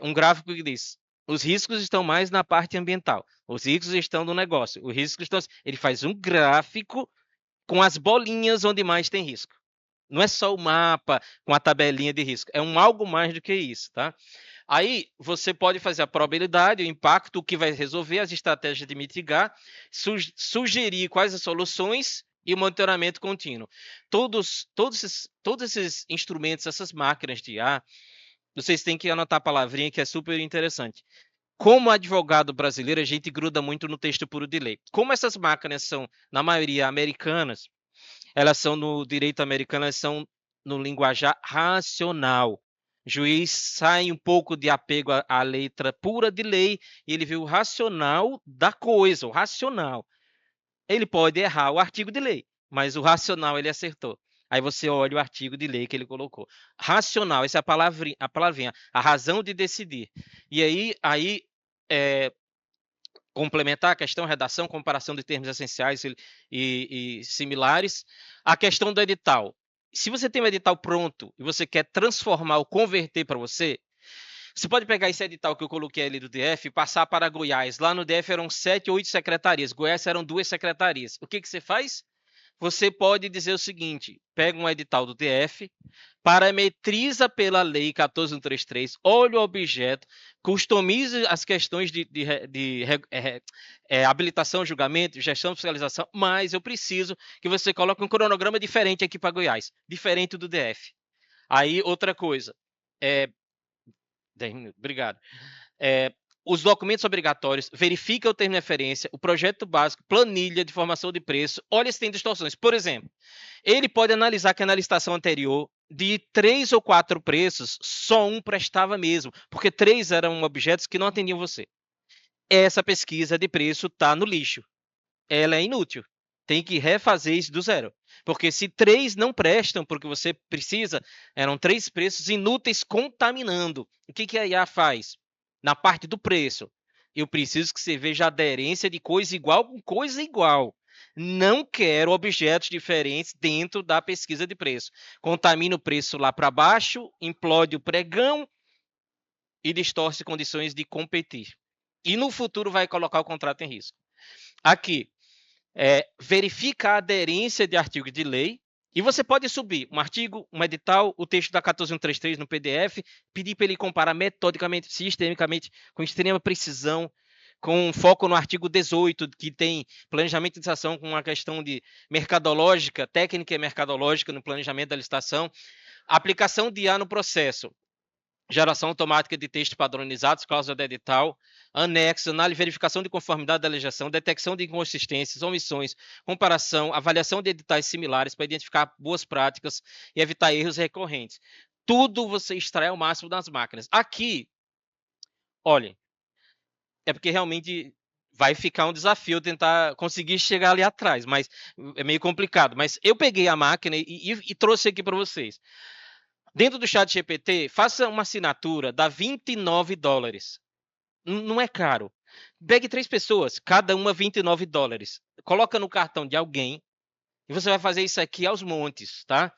um gráfico que diz os riscos estão mais na parte ambiental, os riscos estão no negócio, os riscos estão... Ele faz um gráfico com as bolinhas onde mais tem risco. Não é só o mapa com a tabelinha de risco, é algo mais do que isso, tá? Aí você pode fazer a probabilidade, o impacto, o que vai resolver, as estratégias de mitigar, sugerir quais as soluções e o monitoramento contínuo. Todos esses instrumentos, essas máquinas de IA, vocês têm que anotar a palavrinha que é super interessante. Como advogado brasileiro, a gente gruda muito no texto puro de lei. Como essas máquinas são, na maioria, americanas, elas são no direito americano, elas são no linguajar racional. O juiz sai um pouco de apego à letra pura de lei e ele vê o racional da coisa, o racional. Ele pode errar o artigo de lei, mas o racional ele acertou. Aí você olha o artigo de lei que ele colocou. Racional, essa é a palavrinha, a razão de decidir. E aí complementar a questão, redação, comparação de termos essenciais e similares. A questão do edital. Se você tem um edital pronto e você quer transformar ou converter para você pode pegar esse edital que eu coloquei ali do DF e passar para Goiás. Lá no DF eram 7 ou 8 secretarias. Goiás eram 2 secretarias. O que você faz? Você pode dizer o seguinte, pega um edital do DF, parametriza pela lei 14133, olha o objeto, customize as questões de habilitação, julgamento, gestão, fiscalização, mas eu preciso que você coloque um cronograma diferente aqui para Goiás, diferente do DF. Aí, outra coisa, 10 minutos, obrigado. Os documentos obrigatórios, verifica o termo de referência, o projeto básico, planilha de formação de preço, olha se tem distorções. Por exemplo, ele pode analisar que na licitação anterior, de 3 ou 4 preços, só um prestava mesmo, porque 3 eram objetos que não atendiam você. Essa pesquisa de preço está no lixo. Ela é inútil. Tem que refazer isso do zero. Porque se 3 não prestam porque você precisa, eram 3 preços inúteis contaminando. O que a IA faz? Na parte do preço, eu preciso que você veja a aderência de coisa igual com coisa igual. Não quero objetos diferentes dentro da pesquisa de preço. Contamina o preço lá para baixo, implode o pregão e distorce condições de competir. E no futuro vai colocar o contrato em risco. Aqui, verifica a aderência de artigos de lei. E você pode subir um artigo, um edital, o texto da 14133 no PDF, pedir para ele comparar metodicamente, sistemicamente, com extrema precisão, com foco no artigo 18, que tem planejamento de licitação com uma questão de mercadológica, técnica e mercadológica no planejamento da licitação, aplicação de IA no processo, geração automática de texto padronizados, cláusula de edital, anexo, análise e verificação de conformidade da legislação, detecção de inconsistências, omissões, comparação, avaliação de editais similares para identificar boas práticas e evitar erros recorrentes. Tudo você extrai ao máximo das máquinas. Aqui, olhem, é porque realmente vai ficar um desafio tentar conseguir chegar ali atrás, mas é meio complicado. Mas eu peguei a máquina e trouxe aqui para vocês. Dentro do ChatGPT, faça uma assinatura, dá $29. Não é caro. Pegue 3 pessoas, cada uma $29. Coloca no cartão de alguém e você vai fazer isso aqui aos montes, tá?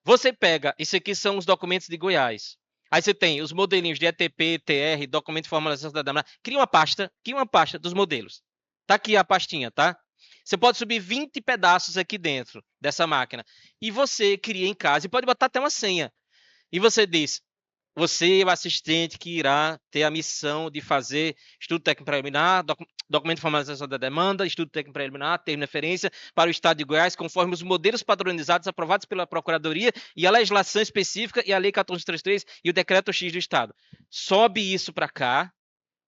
Você pega, isso aqui são os documentos de Goiás. Aí você tem os modelinhos de ETP, TR, documento de formalização da demanda. Cria uma pasta dos modelos. Tá aqui a pastinha, tá? Você pode subir 20 pedaços aqui dentro dessa máquina. E você cria em casa e pode botar até uma senha. E você diz, você é o assistente que irá ter a missão de fazer estudo técnico preliminar, documento de formalização da demanda, estudo técnico preliminar, termo de referência para o Estado de Goiás, conforme os modelos padronizados aprovados pela Procuradoria e a legislação específica e a Lei 1433 e o Decreto X do Estado. Sobe isso para cá,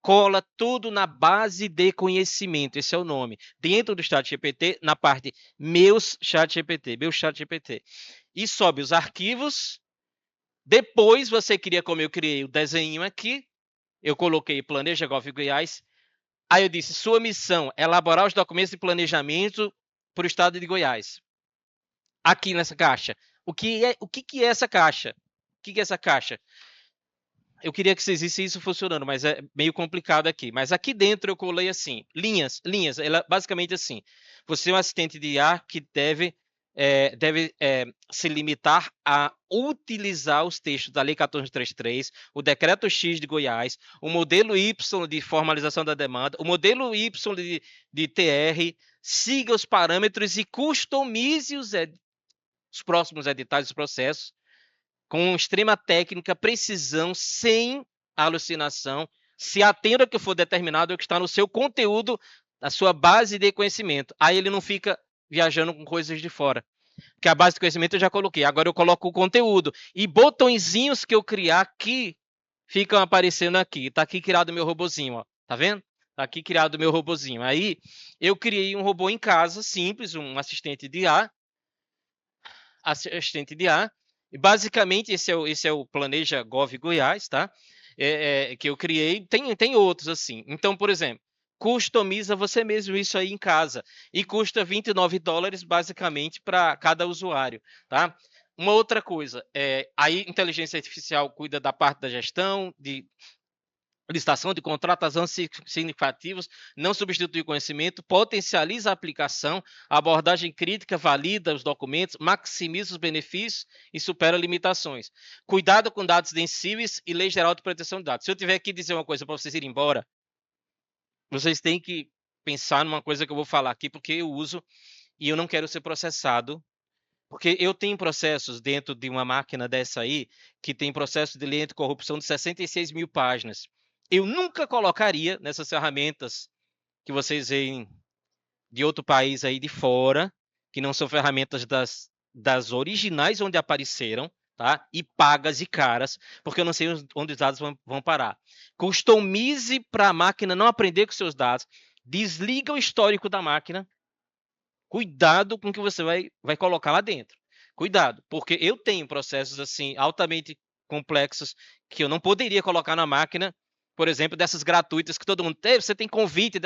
cola tudo na base de conhecimento, esse é o nome, dentro do ChatGPT, na parte meus ChatGPT, e sobe os arquivos. Depois você cria, como eu criei o desenho aqui, eu coloquei Planeja Gov Goiás, aí eu disse, sua missão é elaborar os documentos de planejamento para o Estado de Goiás. Aqui nessa caixa. O que é essa caixa? O que é essa caixa? Eu queria que vocês vissem isso funcionando, mas é meio complicado aqui. Mas aqui dentro eu colei assim, linhas, ela basicamente assim, você é um assistente de IA que deve se limitar a utilizar os textos da Lei 1433, o Decreto X de Goiás, o modelo Y de formalização da demanda, o modelo Y de TR, siga os parâmetros e customize os próximos editais dos processos com extrema técnica, precisão, sem alucinação, se atenda ao que for determinado, ao que está no seu conteúdo, na sua base de conhecimento. Aí ele não fica viajando com coisas de fora. Porque a base de conhecimento eu já coloquei. Agora eu coloco o conteúdo. E botõezinhos que eu criar aqui ficam aparecendo aqui. Tá aqui criado o meu robozinho, ó. Tá vendo? Tá aqui criado o meu robozinho. Aí eu criei um robô em casa, simples, um assistente de IA. E basicamente esse é o Planeja Gov Goiás, tá? Que eu criei. Tem outros assim. Então, por exemplo, customiza você mesmo isso aí em casa e custa $29 basicamente para cada usuário, tá? Uma outra coisa, aí inteligência artificial cuida da parte da gestão, de licitação de contratação significativos, não substitui o conhecimento, potencializa a aplicação, a abordagem crítica valida os documentos, maximiza os benefícios e supera limitações. Cuidado com dados sensíveis e lei geral de proteção de dados. Se eu tiver que dizer uma coisa para vocês irem embora, vocês têm que pensar numa coisa que eu vou falar aqui, porque eu uso e eu não quero ser processado, porque eu tenho processos dentro de uma máquina dessa aí, que tem processo de lei anticorrupção de 66 mil páginas. Eu nunca colocaria nessas ferramentas que vocês veem de outro país aí de fora, que não são ferramentas das originais onde apareceram, tá? E pagas e caras, porque eu não sei onde os dados vão parar. Customize para a máquina não aprender com seus dados, desliga o histórico da máquina, cuidado com o que você vai colocar lá dentro. Cuidado, porque eu tenho processos assim altamente complexos que eu não poderia colocar na máquina, por exemplo, dessas gratuitas que todo mundo teve. Você tem convite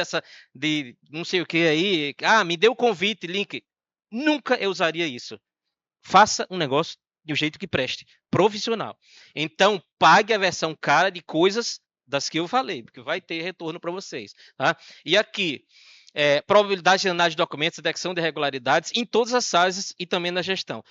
de não sei o que aí. Me deu convite, link. Nunca eu usaria isso. Faça um negócio de um jeito que preste, profissional. Então, pague a versão cara de coisas das que eu falei, porque vai ter retorno para vocês. Tá? E aqui, probabilidade de análise de documentos, detecção de irregularidades em todas as fases e também na gestão.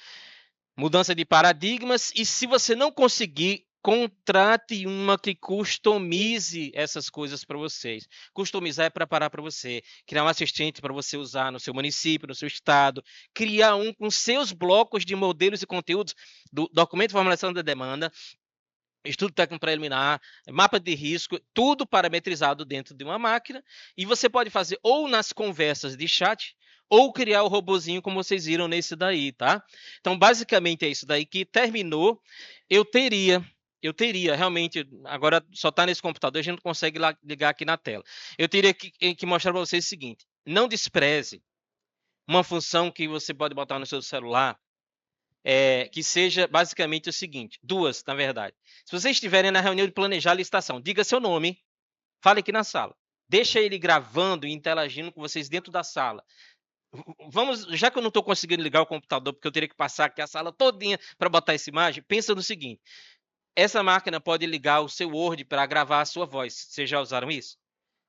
Mudança de paradigmas, e se você não conseguir, contrate uma que customize essas coisas para vocês. Customizar é preparar para você, criar um assistente para você usar no seu município, no seu estado, criar um com seus blocos de modelos e conteúdos do documento de formulação da demanda, estudo técnico preliminar, mapa de risco, tudo parametrizado dentro de uma máquina, e você pode fazer ou nas conversas de chat, ou criar o robozinho como vocês viram nesse daí, tá? Então, basicamente é isso daí que terminou. Eu teria realmente, agora só está nesse computador, a gente não consegue ligar aqui na tela. Eu teria que mostrar para vocês o seguinte: não despreze uma função que você pode botar no seu celular, que seja basicamente o seguinte, duas, na verdade. Se vocês estiverem na reunião de planejar a licitação, diga seu nome, fale aqui na sala. Deixa ele gravando e interagindo com vocês dentro da sala. Já que eu não estou conseguindo ligar o computador, porque eu teria que passar aqui a sala todinha para botar essa imagem, pensa no seguinte: essa máquina pode ligar o seu Word para gravar a sua voz. Vocês já usaram isso?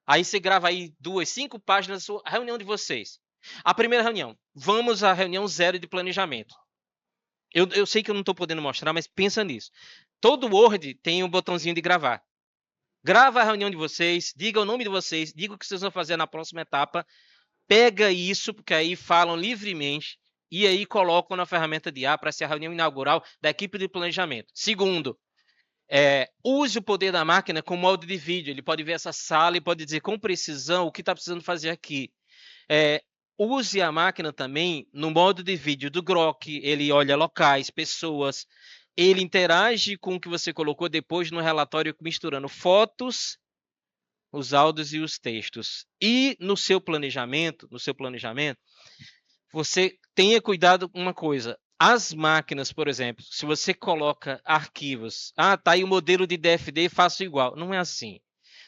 Aí você grava aí 2, 5 páginas da sua reunião de vocês. A primeira reunião, vamos à reunião 0 de planejamento. Eu sei que eu não estou podendo mostrar, mas pensa nisso. Todo Word tem um botãozinho de gravar. Grava a reunião de vocês, diga o nome de vocês, diga o que vocês vão fazer na próxima etapa. Pega isso, porque aí falam livremente, e aí colocam na ferramenta de IA para ser a reunião inaugural da equipe de planejamento. Segundo, use o poder da máquina com modo de vídeo. Ele pode ver essa sala e pode dizer com precisão o que está precisando fazer aqui. Use a máquina também no modo de vídeo do Grok. Ele olha locais, pessoas. Ele interage com o que você colocou depois no relatório, misturando fotos, os áudios e os textos. E no seu planejamento, você tenha cuidado com uma coisa. As máquinas, por exemplo, se você coloca arquivos, tá aí o modelo de DFD, faço igual. Não é assim.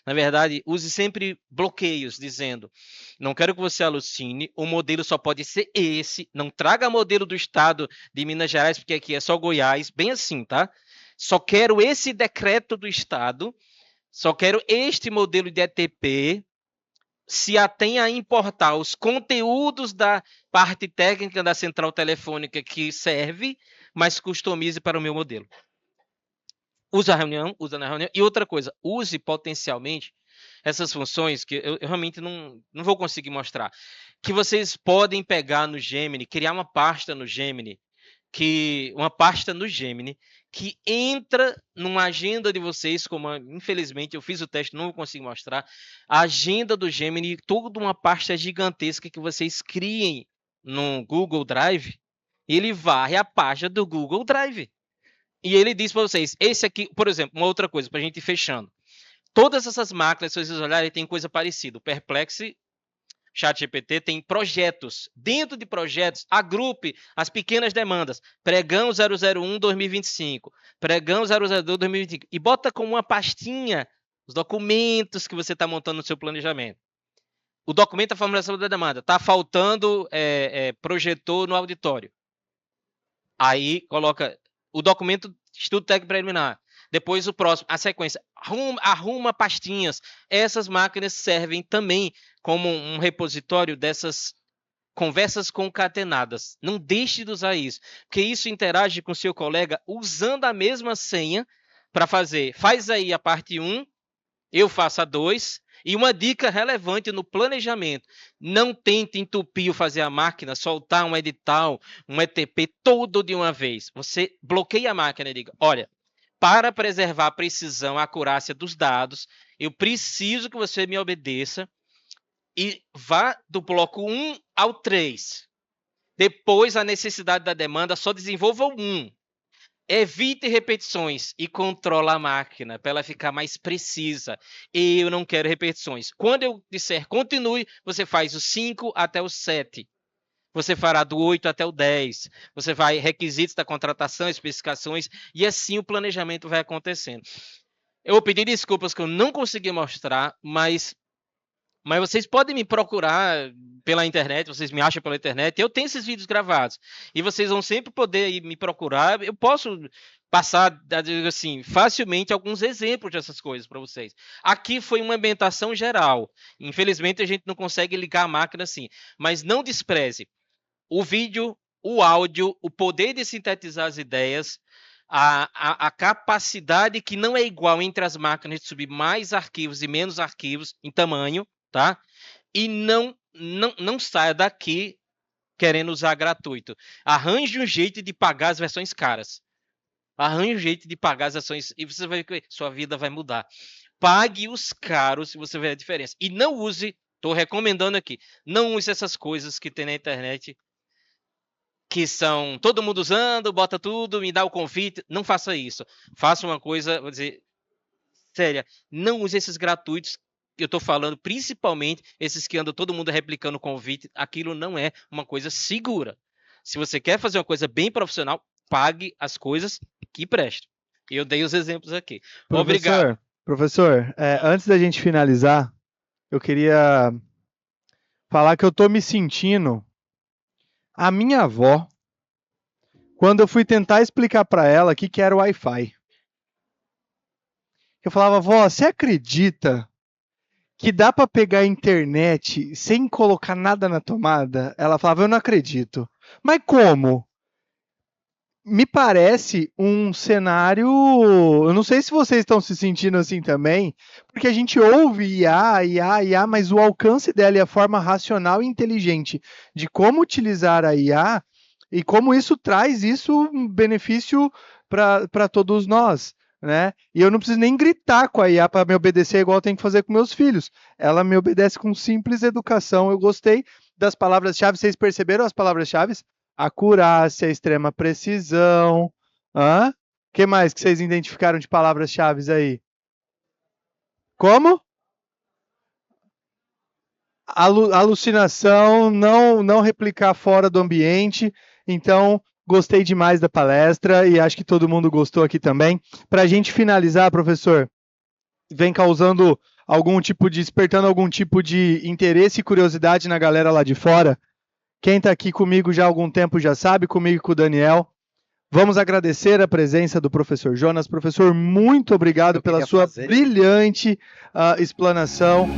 Na verdade, use sempre bloqueios, dizendo: não quero que você alucine, o modelo só pode ser esse, não traga modelo do estado de Minas Gerais, porque aqui é só Goiás, bem assim, tá? Só quero esse decreto do estado, só quero este modelo de ETP, se atenha a importar os conteúdos da parte técnica da central telefônica que serve, mas customize para o meu modelo. Usa na reunião. E outra coisa, use potencialmente essas funções que eu realmente não vou conseguir mostrar, que vocês podem pegar no Gemini, criar uma pasta no Gemini, que entra numa agenda de vocês, como infelizmente eu fiz o teste, não vou conseguir mostrar, a agenda do Gemini, toda uma pasta gigantesca que vocês criem no Google Drive, ele varre a página do Google Drive. E ele diz para vocês, esse aqui, por exemplo, uma outra coisa, para a gente ir fechando. Todas essas máquinas, se vocês olharem, tem coisa parecida. O Perplexity, ChatGPT tem projetos. Dentro de projetos, agrupe as pequenas demandas. Pregão 001 2025, Pregão 002 2025. E bota como uma pastinha os documentos que você está montando no seu planejamento. O documento da formulação da demanda. Está faltando projetor no auditório. Aí coloca o documento estudo técnico preliminar. Depois o próximo, a sequência. Arruma pastinhas. Essas máquinas servem também como um repositório dessas conversas concatenadas. Não deixe de usar isso, porque isso interage com o seu colega usando a mesma senha para fazer. Faz aí a parte 1, eu faço a 2. E uma dica relevante no planejamento: não tente entupir o fazer a máquina, soltar um edital, um ETP todo de uma vez. Você bloqueia a máquina e diga, olha, para preservar a precisão, a acurácia dos dados, eu preciso que você me obedeça e vá do bloco 1 ao 3. Depois, a necessidade da demanda, só desenvolva o 1. Evite repetições e controla a máquina para ela ficar mais precisa. Eu não quero repetições. Quando eu disser continue, você faz o 5 até o 7. Você fará do 8 até o 10. Você vai requisitos da contratação, especificações, e assim o planejamento vai acontecendo. Eu vou pedir desculpas que eu não consegui mostrar, mas vocês podem me procurar pela internet, vocês me acham pela internet, eu tenho esses vídeos gravados, e vocês vão sempre poder me procurar, eu posso passar, assim, facilmente alguns exemplos dessas coisas para vocês. Aqui foi uma ambientação geral, infelizmente a gente não consegue ligar a máquina assim, mas não despreze o vídeo, o áudio, o poder de sintetizar as ideias, a capacidade que não é igual entre as máquinas de subir mais arquivos e menos arquivos em tamanho, tá? E não saia daqui querendo usar gratuito. Arranje um jeito de pagar as versões caras. Arranje um jeito de pagar as versões e você vai ver que sua vida vai mudar. Pague os caros e você vai ver a diferença. E não use, estou recomendando aqui, não use essas coisas que tem na internet que são todo mundo usando, bota tudo, me dá o convite. Não faça isso. Faça uma coisa, vou dizer, séria, não use esses gratuitos. Eu estou falando principalmente esses que andam todo mundo replicando o convite. Aquilo não é uma coisa segura. Se você quer fazer uma coisa bem profissional, pague as coisas que prestam. Eu dei os exemplos aqui. Obrigado. Professor, antes da gente finalizar, eu queria falar que eu estou me sentindo a minha avó quando eu fui tentar explicar para ela o que era o Wi-Fi. Eu falava, vó, você acredita que dá para pegar a internet sem colocar nada na tomada? Ela falava, eu não acredito. Mas como? Me parece um cenário... Eu não sei se vocês estão se sentindo assim também, porque a gente ouve IA, mas o alcance dela e a forma racional e inteligente de como utilizar a IA e como isso traz um benefício para todos nós. Né? E eu não preciso nem gritar com a IA para me obedecer igual eu tenho que fazer com meus filhos. Ela me obedece com simples educação. Eu gostei das palavras-chave. Vocês perceberam as palavras-chave? Acurácia, extrema precisão. O que mais que vocês identificaram de palavras-chave aí? Como? Alucinação, não replicar fora do ambiente. Então, gostei demais da palestra e acho que todo mundo gostou aqui também. Para a gente finalizar, professor, vem causando despertando algum tipo de interesse e curiosidade na galera lá de fora. Quem está aqui comigo já há algum tempo já sabe, comigo e com o Daniel. Vamos agradecer a presença do professor Jonas. Professor, muito obrigado pela sua brilhante explanação.